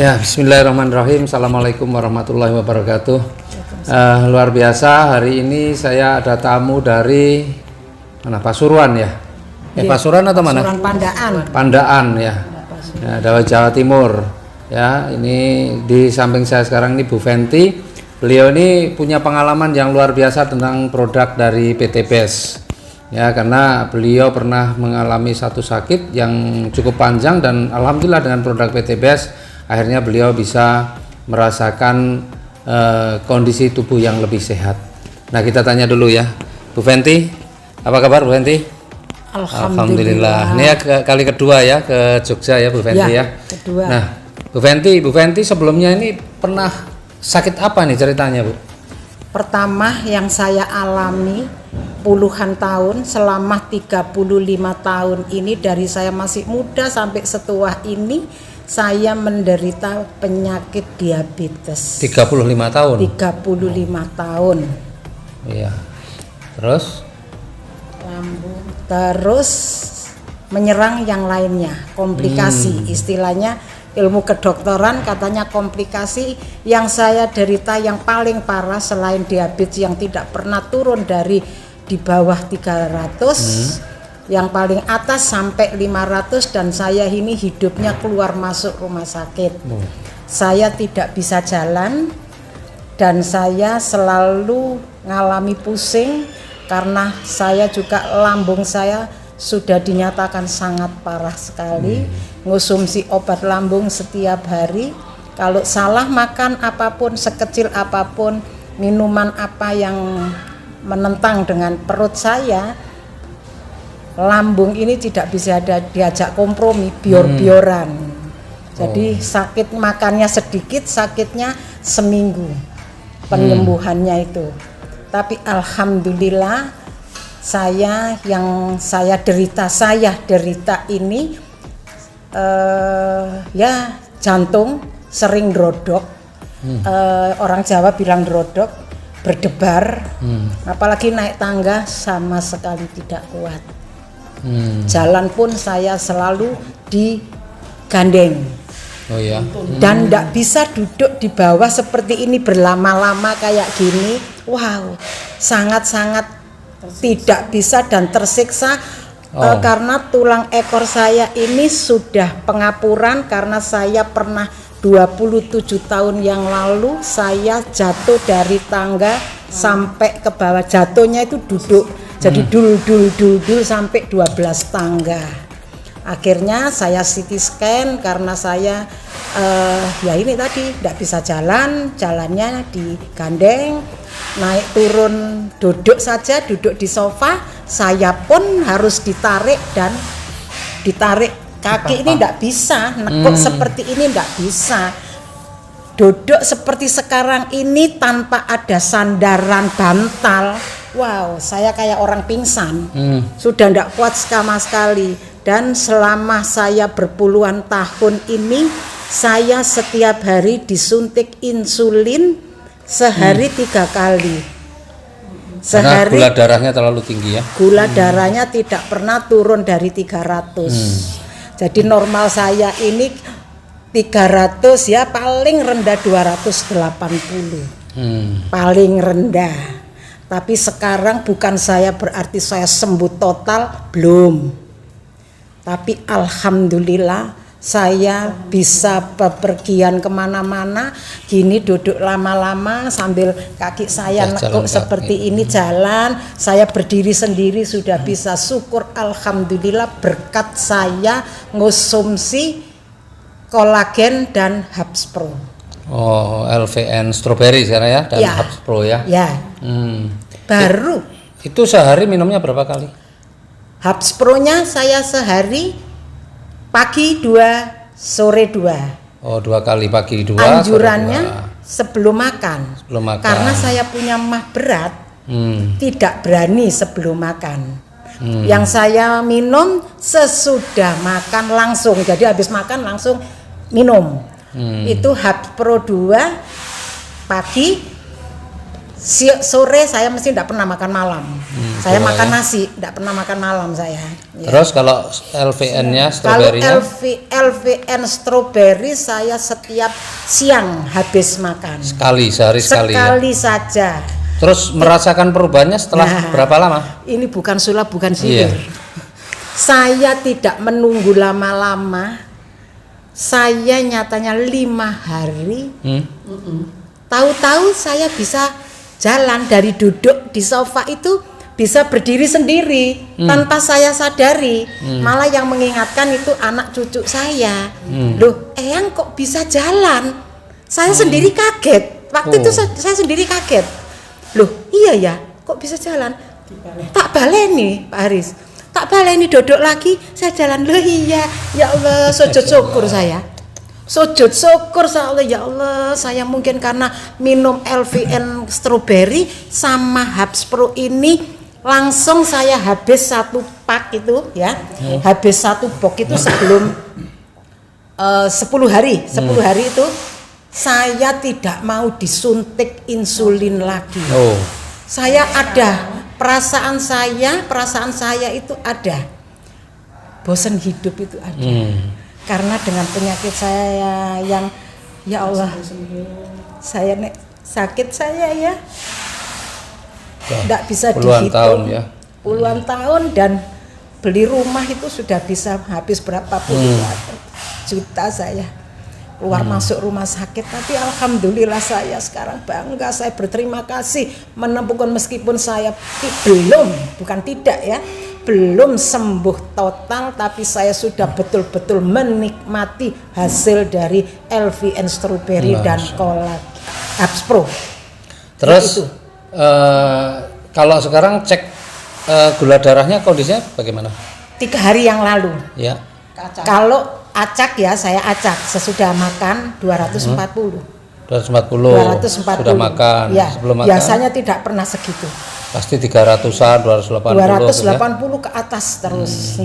Ya, bismillahirrahmanirrahim. Assalamualaikum warahmatullahi wabarakatuh. Luar biasa, hari ini saya ada tamu dari mana? Pasuruan ya? Pasuruan atau mana? Pasuruan Pandaan. Pandaan ya. Ya, dari Jawa Timur. Ya, ini di samping saya sekarang ini Bu Fenty. Beliau ini punya pengalaman yang luar biasa tentang produk dari PT BES. Ya, karena beliau pernah mengalami satu sakit yang cukup panjang dan alhamdulillah dengan produk PT BES akhirnya beliau bisa merasakan kondisi tubuh yang lebih sehat. Nah, kita tanya dulu ya, Bu Fenty, apa kabar Bu Fenty? Alhamdulillah. Ini ya kali kedua ya ke Jogja ya Bu Fenty ya. Kedua. Nah, Bu Fenty sebelumnya ini pernah sakit apa nih ceritanya Bu? Pertama yang saya alami puluhan tahun, selama 35 tahun ini, dari saya masih muda sampai setua ini, saya menderita penyakit diabetes. 35 tahun? 35 tahun. Iya. Terus? Lambung. Terus menyerang yang lainnya, komplikasi. Istilahnya ilmu kedokteran katanya komplikasi yang saya derita yang paling parah selain diabetes yang tidak pernah turun dari di bawah 300. Yang paling atas sampai 500 dan saya ini hidupnya keluar masuk rumah sakit. Saya tidak bisa jalan dan saya selalu ngalami pusing karena saya juga lambung saya sudah dinyatakan sangat parah sekali. Ngonsumsi obat lambung setiap hari. Kalau salah makan apapun, sekecil apapun, minuman apa yang menentang dengan perut saya, lambung ini tidak bisa diajak kompromi, bior-bioran. Jadi sakit makannya sedikit, sakitnya seminggu penyembuhannya itu. Tapi alhamdulillah saya derita ini ya jantung sering drodok. Orang Jawa bilang drodok, berdebar. Apalagi naik tangga sama sekali tidak kuat. Jalan pun saya selalu digandeng. Oh ya. Dan tidak bisa duduk di bawah seperti ini berlama-lama kayak gini. Wow, sangat-sangat tidak bisa dan tersiksa. Karena tulang ekor saya ini sudah pengapuran karena saya pernah 27 tahun yang lalu saya jatuh dari tangga sampai ke bawah. Jatuhnya itu duduk. Jadi dul sampai 12 tangga. Akhirnya saya CT scan karena saya ya ini tadi tidak bisa jalan, jalannya digandeng, naik turun duduk saja, duduk di sofa, saya pun harus ditarik kaki ini tidak bisa, nekuk seperti ini tidak bisa. Duduk seperti sekarang ini tanpa ada sandaran bantal. Wow, saya kayak orang pingsan. Sudah tidak kuat sama sekali. Dan selama saya berpuluhan tahun ini, saya setiap hari disuntik insulin sehari 3 kali. Karena gula darahnya terlalu tinggi ya? Gula darahnya tidak pernah turun dari 300. Jadi normal saya ini 300 ya, paling rendah 280. Paling rendah. Tapi sekarang bukan saya berarti saya sembuh total, belum. Tapi alhamdulillah saya bisa bepergian kemana-mana. Gini duduk lama-lama sambil kaki saya nekuk seperti ini jalan. Saya berdiri sendiri sudah bisa, syukur alhamdulillah berkat saya ngonsumsi kolagen dan Habs Pro. Oh, LVN strawberry sekarang ya dan Habs Pro ya. Ya. Baru. Itu sehari minumnya berapa kali? Habs Pro-nya saya sehari pagi 2, sore 2. Oh, 2 kali pagi 2. Anjurannya sebelum makan. Karena saya punya mah berat, tidak berani sebelum makan. Yang saya minum sesudah makan langsung. Jadi habis makan langsung minum. Itu Habs Pro 2 pagi, sore saya mesti tidak pernah makan malam. Saya makan nasi, tidak pernah makan malam saya. Ya. Terus kalau LVN-nya, stroberinya? Kalau LVN strawberry saya setiap siang habis makan. Sehari sekali ya? Sekali saja. Terus merasakan perubahannya setelah berapa lama? Ini bukan sulap, bukan sihir. Saya tidak menunggu lama-lama. Saya nyatanya 5 hari. Tahu-tahu saya bisa jalan, dari duduk di sofa itu bisa berdiri sendiri tanpa saya sadari. Malah yang mengingatkan itu anak cucu saya. Loh, Eyang kok bisa jalan? Saya sendiri kaget. Waktu itu saya sendiri kaget. Loh, iya ya, kok bisa jalan? Tak baleni, Pak Haris. Tak baleni, duduk lagi, saya jalan. Loh iya, ya Allah, sujud syukur saya. Sujud syukur Allah, ya Allah, saya mungkin karena minum LVN strawberry sama Habs Pro ini langsung saya habis 1 pak itu ya. Habis 1 box itu sebelum 10 hari. 10 hari itu saya tidak mau disuntik insulin lagi. Saya ada perasaan saya itu ada. Bosan hidup itu ada. Karena dengan penyakit saya yang ya Allah, saya sakit saya ya tidak bisa dihitung, puluhan tahun, dan beli rumah itu sudah bisa habis berapa puluh juta saya keluar masuk rumah sakit. Tapi alhamdulillah saya sekarang bangga, saya berterima kasih menemukan, meskipun saya belum sembuh total, tapi saya sudah betul-betul menikmati hasil dari LVN strawberry dan kolak Habs Pro. Terus kalau sekarang cek gula darahnya kondisinya bagaimana? 3 hari yang lalu. Ya. Kalau acak ya, saya acak sesudah makan 240. 240. Sudah makan. Ya, sebelum makan. Biasanya tidak pernah segitu. Pasti 300-an, 280 ke atas terus.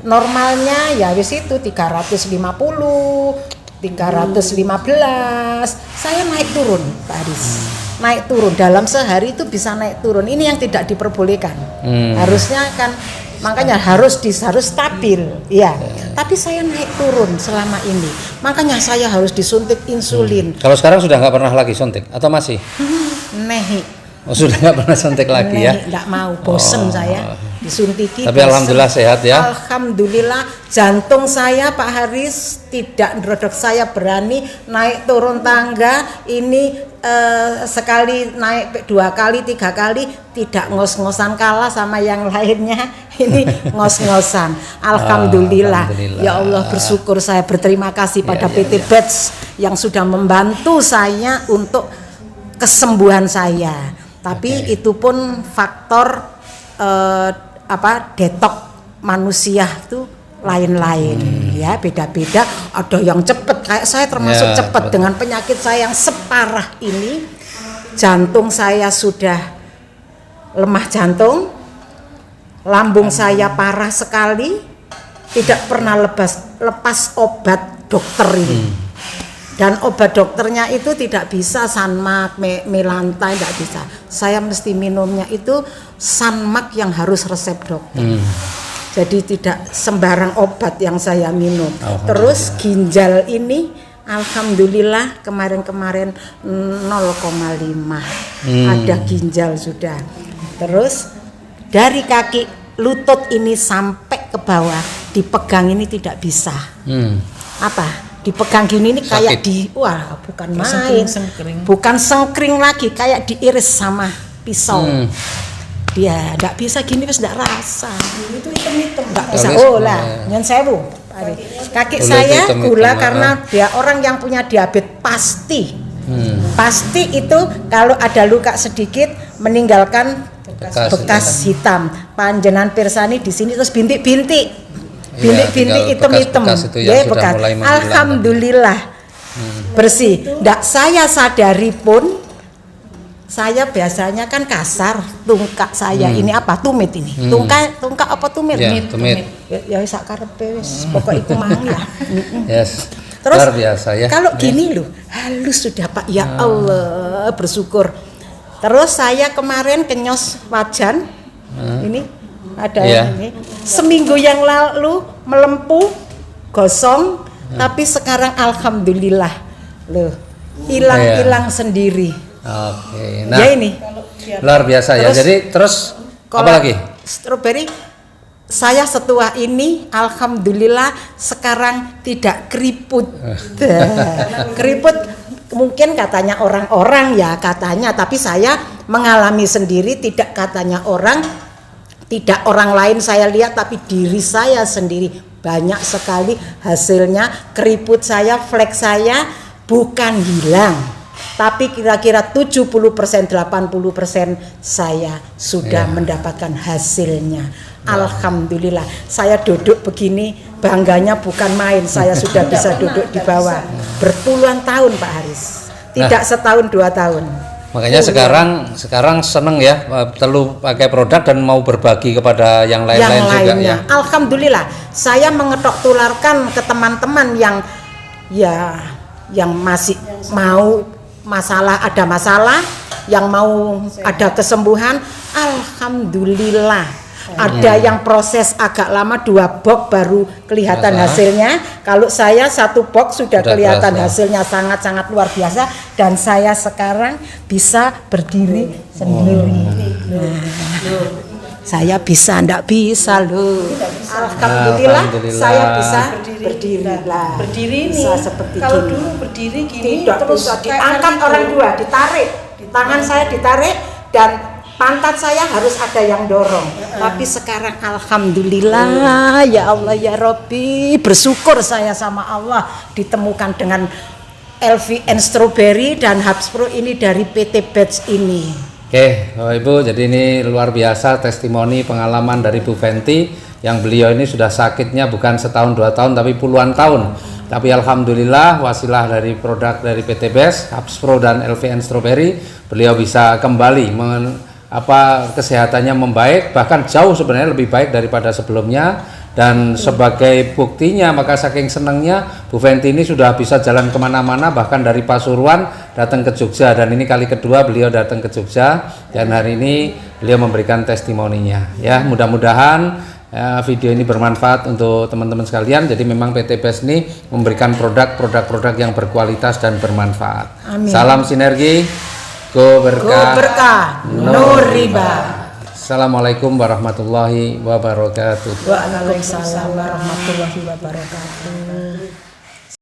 Normalnya ya wis itu 350, 315. Saya naik turun, Pak Haris. Naik turun dalam sehari itu bisa naik turun. Ini yang tidak diperbolehkan. Harusnya kan, makanya harus stabil. Ya. Tapi saya naik turun selama ini. Makanya saya harus disuntik insulin. Kalau sekarang sudah nggak pernah lagi suntik atau masih? Sudah nggak pernah suntik lagi ya? Nggak mau, bosen saya disuntiki. Tapi alhamdulillah sehat ya. Alhamdulillah, jantung saya Pak Haris tidak nerodok. Saya berani naik turun tangga ini sekali naik 2 kali 3 kali, tidak ngos-ngosan kalah sama yang lainnya. Ini ngos-ngosan. Alhamdulillah. Ya Allah, bersyukur, saya berterima kasih pada PT Beds yang sudah membantu saya untuk kesembuhan saya. Tapi itu pun faktor detok manusia itu lain-lain ya, beda-beda. Ada yang cepat, kayak saya termasuk cepat dengan penyakit saya yang separah ini. Jantung saya sudah lemah jantung, lambung saya parah sekali, tidak pernah lepas obat dokter ini. Dan obat dokternya itu tidak bisa Sanmak, Melantai, tidak bisa. Saya mesti minumnya itu Sanmak yang harus resep dokter. Jadi tidak sembarang obat yang saya minum. Terus ginjal ini alhamdulillah kemarin-kemarin 0,5. Ada ginjal sudah. Terus dari kaki lutut ini sampai ke bawah dipegang ini tidak bisa. Dipegang gini ini kayak bukan main, bukan sengkring lagi, kayak diiris sama pisau. Dia enggak bisa gini, wis enggak rasa. Itu hitam-hitam enggak bisa. Nyen sewu. Kaki saya gula karena dia orang yang punya diabetes pasti. Pasti itu kalau ada luka sedikit meninggalkan bekas hitam. Panjenengan pirsani di sini terus bintik-bintik. Bintik-bintik hitam-hitam, ya bekas. Alhamdulillah bersih. Ndak saya sadari pun, saya biasanya kan kasar, tungkak saya ini apa tumit ini, tungkak apa tumit? Tumit. Ya sak karepe wis, pokok iku mang ya. Terus luar biasa ya. Kalau gini loh, halus sudah Pak, ya Allah, bersyukur. Terus saya kemarin kenyos wajan, ini ada Iya. ini. Seminggu yang lalu melempuh, gosong, tapi sekarang alhamdulillah, loh, hilang sendiri. Oke. Nah, Ya ini. luar biasa ya. Terus, Jadi terus apa Kalau lagi? Strawberry, saya setua ini alhamdulillah sekarang tidak keriput. Keriput mungkin katanya orang-orang ya katanya, tapi saya mengalami sendiri, tidak katanya orang, tidak orang lain saya lihat, tapi diri saya sendiri banyak sekali hasilnya. Keriput saya, flek saya bukan hilang, tapi kira-kira 70% 80% saya sudah mendapatkan hasilnya. Alhamdulillah, saya duduk begini bangganya bukan main. Saya sudah bisa duduk di bawah berpuluhan tahun Pak Haris, tidak setahun 2 tahun. Makanya sekarang seneng ya perlu pakai produk dan mau berbagi kepada yang lain-lain juga ya. Alhamdulillah, saya mengetok tularkan ke teman-teman yang masih mau ada masalah, yang mau ada kesembuhan. Alhamdulillah. Ada yang proses agak lama, 2 box baru kelihatan hasilnya. Kalau saya 1 box sudah kelihatan hasilnya, sangat-sangat luar biasa. Dan saya sekarang bisa berdiri sendiri. Saya bisa, enggak bisa loh. Alhamdulillah, saya bisa berdiri lah. Berdiri bisa nih, seperti kalau gini. dulu berdiri gini Tidak terus bisa kayak diangkat gitu. orang 2, ditarik. Tangan saya ditarik dan pantat saya harus ada yang dorong. Tapi sekarang alhamdulillah, ya Allah ya Robbi, bersyukur saya sama Allah ditemukan dengan LVN Strawberry dan Hubs Pro ini dari PT Batch ini. Oke, Bapak Ibu, jadi ini luar biasa testimoni pengalaman dari Bu Fenty yang beliau ini sudah sakitnya bukan setahun 2 tahun tapi puluhan tahun. Tapi alhamdulillah wasilah dari produk dari PT Best, Hubs Pro dan LVN Strawberry, beliau bisa kembali kesehatannya membaik, bahkan jauh sebenarnya lebih baik daripada sebelumnya. Dan sebagai buktinya, maka saking senangnya Bu Fenty ini sudah bisa jalan kemana-mana, bahkan dari Pasuruan datang ke Jogja, dan ini kali kedua beliau datang ke Jogja dan hari ini beliau memberikan testimoninya. Ya, mudah-mudahan video ini bermanfaat untuk teman-teman sekalian. Jadi memang PT Best ini memberikan produk-produk yang berkualitas dan bermanfaat. Amin. Salam sinergi, go berkah, no riba. Assalamualaikum warahmatullahi wabarakatuh. Waalaikumsalam warahmatullahi wabarakatuh.